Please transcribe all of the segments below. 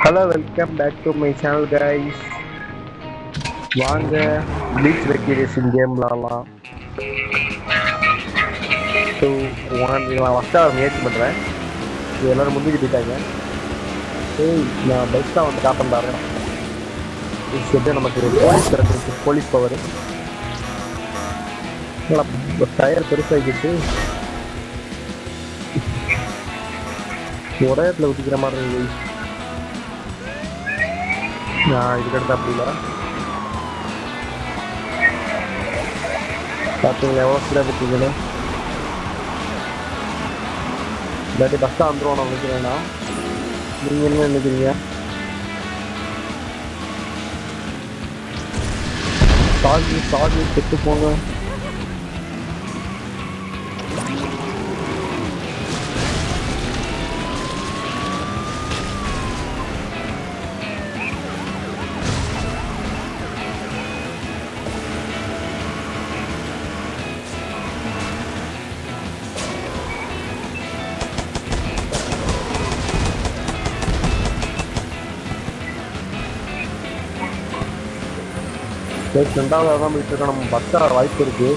Hello, welcome back to my channel guys. வாங்க beach recreation game விளாடலாம். 2 1 நான் ஃபஸ்ட்டாக முயற்சி பண்ணுறேன். இது எல்லோரும் முந்திக்கிட்டு இருக்காங்க. நான் பெஸ்ட்டாக வந்து காட்டம் தரேன். இது நமக்கு போலீஸ் கிடச்சிருக்கு, போலீஸ் பவர். டயர் பெருசாகிக்கிட்டு ஒரே இடத்துல ஊற்றிக்கிற மாதிரி இருக்குது. இதுக்கு எடுத்து அப்படி இல்லை பார்த்தீங்களா எவ்வளோ ஸ்பீடாக இருக்கீங்களே. இல்லாட்டி பஸ்ஸாக வந்துடுவோம் நான் நினைக்கிறேன்னா. நீங்கள் என்ன நினைக்கிறீங்க? சார்ஜ் செத்து போங்க. ரெண்டாவது தான் போயிட்டு இருக்கோம். நம்ம பஸ்ஸா வாய்ப்பு இருக்கு.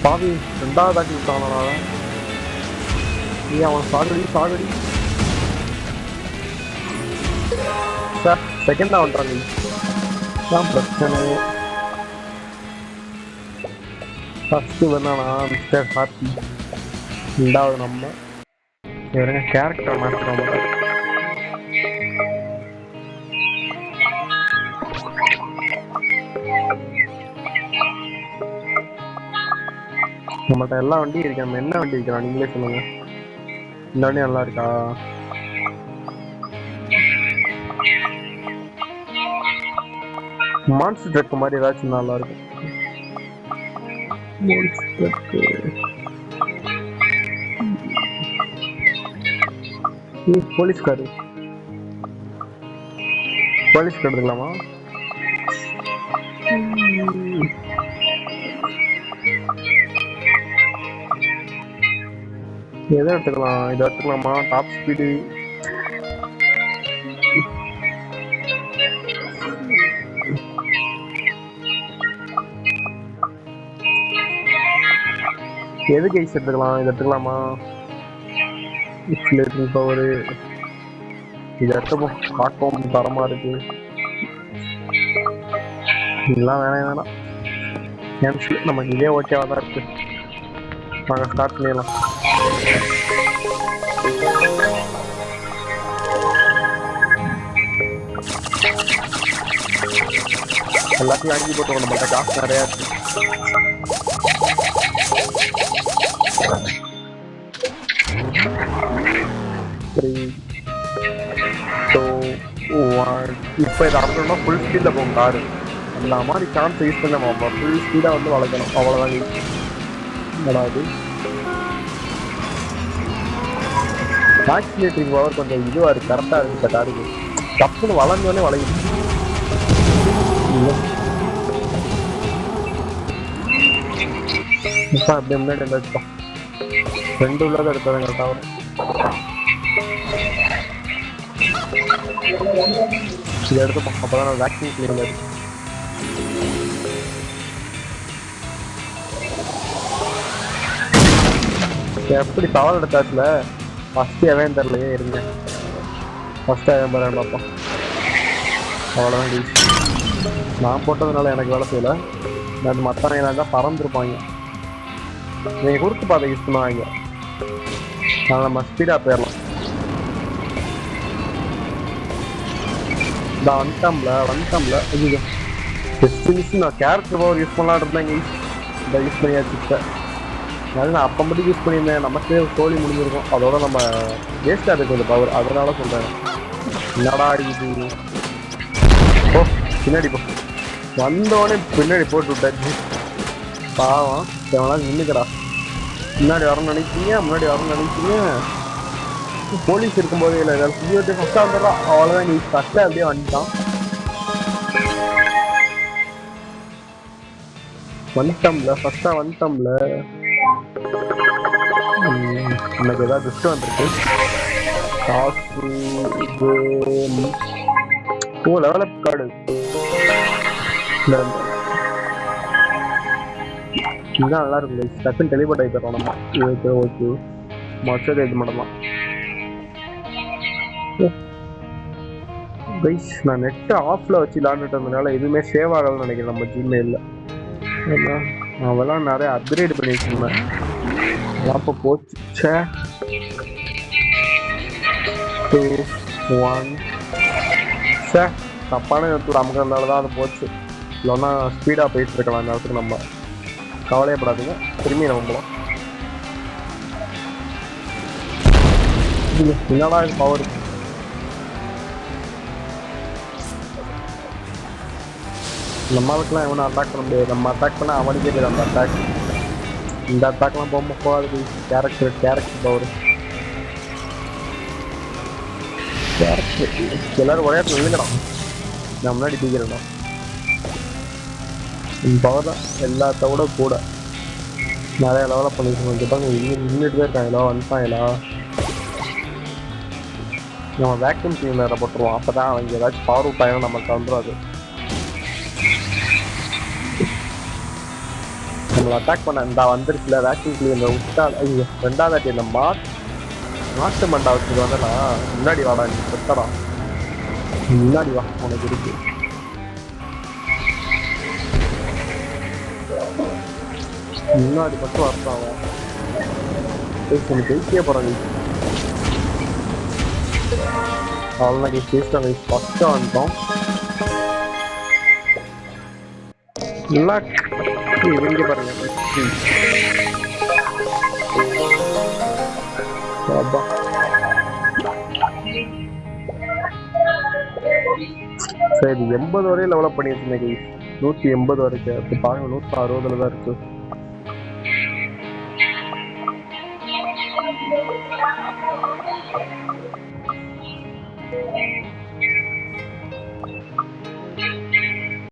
பாவி ரெண்டாவது தாட்டி விட்டானா? அவன் சாகடி சார் செகண்டா வந்துட்டாங்க. தான் பிரச்சனை. ஃபஸ்ட்டு வேணாண்ணா மிஸ்டர் ஹாப்பி, ரெண்டாவது நம்ம வேறுங்க கேரக்டர் மாற்றுறோம். நம்மகிட்ட எல்லா வண்டியும் இருக்கு. நம்ம என்ன வண்டி இருக்கிறோம் நீங்களே சொல்லுங்க. இந்த வண்டி நல்லா இருக்கா? மான்ஸ்டர் ட்ரக் மாதிரி ஏதாச்சும் நல்லா இருக்கும். போலீஸ் கார் எடுத்துக்கலாமா? எதை எடுத்துக்கலாம்? இதை எடுத்துக்கலாமா? டாப் ஸ்பீடு எது கைஸ் எடுத்துக்கலாம்? இதை எடுத்துக்கலாமா? பவர் இதை எடுத்துப்போம். பார்க்கவும் தரமா இருக்கு. இதெல்லாம் வேணாம். நமக்கு இதே ஓகேவா தான் இருக்கு. நாங்கள் ஸ்டார்ட் பண்ணிடலாம். எல்லாத்தையும் அடிச்சு போட்டு நம்மள்கிட்ட காசு நிறையா இருக்கு. 3 2 1 இப்போ இதை அப்படின்னா ஃபுல் ஸ்பீடில் போகும் காரு. அந்த மாதிரி சான்ஸ் யூஸ் பண்ண நம்ம ஃபுல் ஸ்பீடாக வந்து வளர்க்கணும். அவ்வளோதான். அதாவது ஆக்சிலேட்டரிங் பவர் கொஞ்சம் இதுவாக இருக்குது, கரெக்டாக இருக்குது. இந்த காருக்கு டப்புன்னு வளர்ந்தோடனே வளையுது. இப்போ அப்படியே முன்னாடி என்ன எடுத்தோம்? ரெண்டு உள்ளதை எடுத்தது கரெக்டாக வரும். இதை எடுத்துப்போம். அப்போ தான் வேக்சின் கிளீனில் இருக்கு. எப்படி சவால் எடுத்தாச்சுல ஃபஸ்ட்டு எவன் தரலையே இருங்க. ஃபஸ்ட்டு எவன் பரவாயில்ல பார்ப்போம். அவ்வளோதான் டீஸ். நான் போட்டதுனால எனக்கு வேலை செய்யலை. அது மற்றவங்க தான் பறந்துருப்பாங்க. நீங்கள் குறுக்கு பாதை யூஸ் பண்ணுவாங்க. அதனால் நம்ம ஸ்பீடாக போயிடலாம். வந்துட்டோம்ல. ஐயோ நான் கேரக்டர் பவர் யூஸ் பண்ணலான் இருந்தேங்க. இந்த யூஸ் பண்ணியாச்சு. இப்போ அது நான் அப்போ மட்டும் யூஸ் பண்ணியிருந்தேன். நமக்கே கோழி முடிஞ்சிருக்கும். அதோட நம்ம வேஸ்ட்டாக இருக்குது இந்த பவர். அதனால சொல்கிறேன். என்னடா இது? ஓ பின்னாடி போ. வந்தோடனே பின்னாடி போட்டு விட்டாச்சு. பாவம் எவனாலும் நின்றுக்கடா. முன்னாடி வரணும்னு நினைக்கிறீங்க. போலீஸ் இருக்கும்போது இல்லை ஃபஸ்ட்டாக வந்துடுறான். அவ்வளோதான். நீ ஃபஸ்ட்டாக அப்படியே வந்துட்டான். வந்துட்டோம்ல, ஃபர்ஸ்டா வந்துட்டோம்ல. இன்னைக்கு ஏதாவது கிஃப்ட் வந்திருக்கு. காசு இது. ஓ, லெவலப் கார்டு. இதுதான் நல்லா இருக்கும் கைஸ். டக்குன்னு டெலிபோர்ட் ஆகி தரோம் நம்ம. ஓகே ஓகே, மொத்தத்தை இது பண்ணலாம் கைஸ். நான் நெட்டை ஆஃப்ல வச்சு விளாண்டுட்டு இருந்ததுனால எதுவுமே சேவ் ஆகலன்னு நினைக்கிறேன் நம்ம ஜிமெயிலில். அவெல்லாம் நிறைய அப்கிரேட் பண்ணி வச்சிருந்தேன், அதெல்லாம் இப்போ போச்சு. 2 1 தப்பான இடத்துல அமுக்கிறதுனால தான் அது போச்சு. இல்லைன்னா ஸ்பீடாக போயிட்டு இருக்கலாம் அந்த இடத்துக்கு. நம்ம கவலையப்படாதீங்க, திரும்பி நம்ம போகலாம். என்னடா இது பவர். நம்மளுக்குலாம் எவனும் அட்டாக் பண்ண முடியாது. நம்ம அட்டாக் பண்ணால் அவனுக்கே தெரியும் அந்த அட்டாக். இந்த அட்டாக்லாம் போகாது. Character power. எல்லாரும் ஒரே இடத்துல விழுங்கலாம். நான் முன்னாடி தூக்கிறேன். பவர் தான் எல்லாத்த விட கூட. நிறைய லெவலப் பண்ணிருக்கோம். கேட்டாங்க நின்றுட்டு தான் இருக்காங்களா, வந்துட்டாங்களா. நம்ம வேக்யூம் கிளீனர் போட்டுருவோம், அப்போ தான் அவங்க ஏதாச்சும் பவர் அவுட் ஆகிடும் நமக்கு வந்துடும். நம்மளை அட்டாக் பண்ண இந்த வந்துருச்சுல வேக்யூம் கிளீனர் விட்டா. ஐயோ, ரெண்டாவது வாட்டி இந்த மாட்டு மண்டா வச்சுட்டு வந்தேன்னா முன்னாடி வாடா, நீ செத்தடா. முன்னாடி வா, உனக்கு இருக்கு. முன்னாடி மட்டும் வரலாம். ஜெயிக்கே போகிறாங்க. அவ்வளோ பேசிட்டாங்க. ஃபஸ்ட்டாக வந்துட்டோம். நல்லா இவங்க பாருங்க. சரி, 80 வரையும் லெவலப் பண்ணியிருந்தேன். 180 வரைக்கும் இப்போ பாருங்க, 160 தான் இருக்கு.